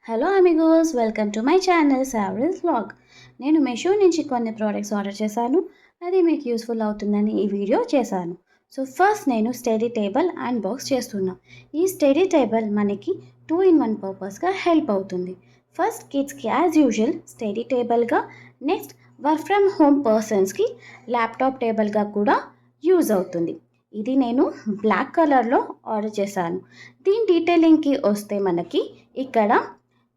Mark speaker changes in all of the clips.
Speaker 1: Hello amigos, welcome to my channel సావరిల్స్ vlog. నేను మీషో నుంచి కొన్ని ప్రోడక్ట్స్ ఆర్డర్ చేశాను. అది మీకు యూస్ఫుల్ అవుతుందని ఈ వీడియో చేశాను. సో ఫస్ట్ నేను స్టడీ టేబుల్ అన్బాక్స్ చేస్తున్నా. ఈ స్టడీ టేబుల్ మనకి 2-in-1 పర్పస్గా హెల్ప్ అవుతుంది. ఫస్ట్ కిడ్స్కి యాజ్ యూజువల్ స్టడీ టేబుల్గా, నెక్స్ట్ వర్క్ ఫ్రమ్ హోమ్ పర్సన్స్కి ల్యాప్టాప్ టేబుల్గా కూడా యూజ్ అవుతుంది. ఇది నేను బ్లాక్ కలర్లో ఆర్డర్ చేశాను. దీని డీటెయిలింగ్కి వస్తే మనకి ఇక్కడ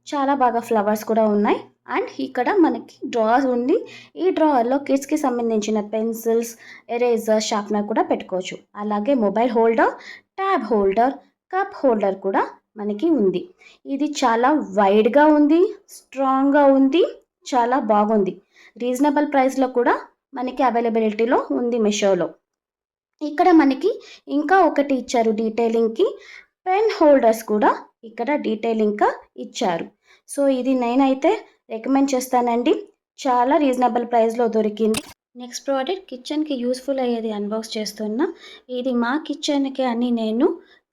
Speaker 1: చాలా బాగా ఫ్లవర్స్ కూడా ఉన్నాయి. అండ్ ఇక్కడ మనకి డ్రాస్ ఉంది. ఈ డ్రావర్లో కిడ్స్కి సంబంధించిన పెన్సిల్స్, ఎరేజర్, షార్ప్నర్ కూడా పెట్టుకోవచ్చు. అలాగే mobile holder, tab holder, cup holder కూడా మనకి ఉంది. ఇది చాలా వైడ్గా ఉంది, స్ట్రాంగ్గా ఉంది, చాలా బాగుంది. రీజనబుల్ ప్రైస్లో కూడా మనకి అవైలబిలిటీలో ఉంది మీషోలో. ఇక్కడ మనకి ఇంకా ఒకటి ఇచ్చారు డీటెయిలింగ్కి, పెన్ హోల్డర్స్ కూడా ఇక్కడ డీటెయిలింగ్గా ఇచ్చారు. సో ఇది నేనైతే రికమెండ్ చేస్తానండి. చాలా రీజనబుల్ ప్రైస్లో దొరికింది. నెక్స్ట్ ప్రోడక్ట్ కిచెన్కి యూస్ఫుల్ అయ్యేది అన్బాక్స్ చేస్తున్నా. ఇది మా కిచెన్కి అని నేను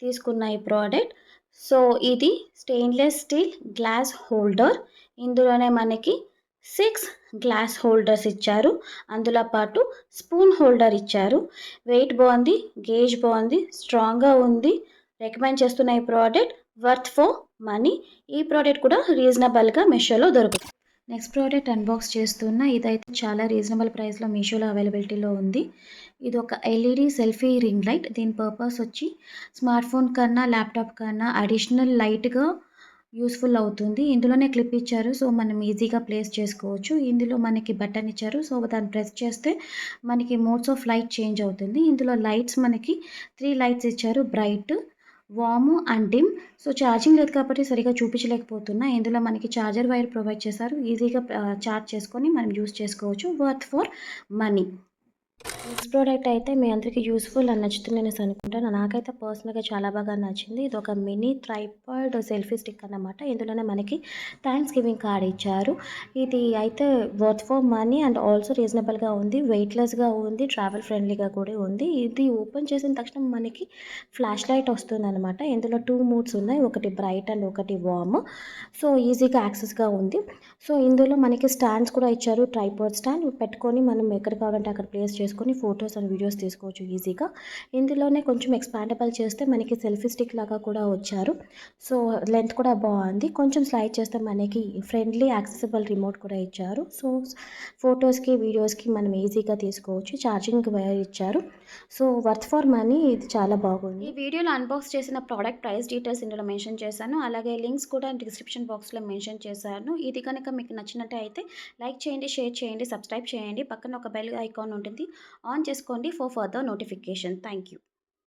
Speaker 1: తీసుకున్న ఈ ప్రోడక్ట్. సో ఇది స్టెయిన్లెస్ స్టీల్ గ్లాస్ హోల్డర్. ఇందులోనే మనకి 6 గ్లాస్ హోల్డర్స్ ఇచ్చారు. అందులో పాటు స్పూన్ హోల్డర్ ఇచ్చారు. వెయిట్ బాగుంది, గేజ్ బాగుంది, స్ట్రాంగ్గా ఉంది. రికమెండ్ చేస్తున్న ఈ ప్రోడక్ట్ వర్త్ ఫర్ మనీ. ఈ ప్రోడక్ట్ కూడా రీజనబుల్గా మీషోలో దొరుకుతుంది. నెక్స్ట్ ప్రోడక్ట్ అన్బాక్స్ చేస్తున్నా. ఇదైతే చాలా రీజనబుల్ ప్రైస్లో మీషోలో అవైలబిలిటీలో ఉంది. ఇది ఒక ఎల్ఈడి సెల్ఫీ రింగ్ లైట్. దీని పర్పస్ వచ్చి స్మార్ట్ ఫోన్ కన్నా ల్యాప్టాప్ కన్నా అడిషనల్ లైట్గా యూస్ఫుల్ అవుతుంది. ఇందులోనే క్లిప్ ఇచ్చారు, సో మనం ఈజీగా ప్లేస్ చేసుకోవచ్చు. ఇందులో మనకి బటన్ ఇచ్చారు, సో దాన్ని ప్రెస్ చేస్తే మనకి మోడ్స్ ఆఫ్ లైట్ చేంజ్ అవుతుంది. ఇందులో లైట్స్ మనకి 3 లైట్స్ ఇచ్చారు, bright, warm and dim. So charging లేదు కాబట్టి సరిగా చూపించలేకపోతున్నా. ఇందులో మనకి ఛార్జర్ వైర్ ప్రొవైడ్ చేశారు. ఈజీగా ఛార్జ్ చేసుకొని మనం యూస్ చేసుకోవచ్చు. Worth for money. Next product అయితే మీ అందరికీ యూస్ఫుల్ అని నచ్చుతుంది అనేసి అనుకుంటాను. నాకైతే పర్సనల్గా చాలా బాగా నచ్చింది. ఇది ఒక మినీ ట్రైపాడ్ సెల్ఫీ స్టిక్ అన్నమాట. ఇందులోనే మనకి థ్యాంక్స్ గివింగ్ కార్డ్ ఇచ్చారు. ఇది అయితే worth for money and also రీజనబుల్గా ఉంది, వెయిట్లెస్గా ఉంది, ట్రావెల్ ఫ్రెండ్లీగా కూడా ఉంది. ఇది ఓపెన్ చేసిన తక్షణం మనకి ఫ్లాష్ లైట్ వస్తుంది అనమాట. ఇందులో 2 మోడ్స్ ఉన్నాయి, ఒకటి బ్రైట్ అండ్ ఒకటి వార్మ్. సో ఈజీగా యాక్సెస్గా ఉంది. సో ఇందులో మనకి స్టాండ్స్ కూడా ఇచ్చారు. ట్రైపాడ్ స్టాండ్ పెట్టుకొని మనం ఎక్కడ కావాలంటే అక్కడ ప్లేస్ చేసుకొని ఫొటోస్ అండ్ వీడియోస్ తీసుకోవచ్చు ఈజీగా. ఇందులోనే కొంచెం ఎక్స్పాండబుల్ చేస్తే మనకి సెల్ఫీ స్టిక్ లాగా కూడా వచ్చారు. సో లెంత్ కూడా బాగుంది. కొంచెం స్లైడ్ చేస్తే మనకి ఫ్రెండ్లీ యాక్సెసిబుల్ రిమోట్ కూడా ఇచ్చారు. సో ఫొటోస్కి వీడియోస్కి మనం ఈజీగా తీసుకోవచ్చు. ఛార్జింగ్ వైర్ ఇచ్చారు. So worth for money. ఇది చాలా బాగుంది. ఈ వీడియోలో అన్బాక్స్ చేసిన ప్రోడక్ట్ ప్రైస్ డీటెయిల్స్ ఇందులో మెన్షన్ చేశాను. అలాగే లింక్స్ కూడా డిస్క్రిప్షన్ బాక్స్లో మెన్షన్ చేశాను. ఇది కనుక మీకు నచ్చినట్టు అయితే లైక్ చేయండి, షేర్ చేయండి, సబ్స్క్రైబ్ చేయండి. పక్కన ఒక బెల్ ఐకాన్ ఉంటుంది, ఆన్ చేసుకోండి for further notification. Thank you.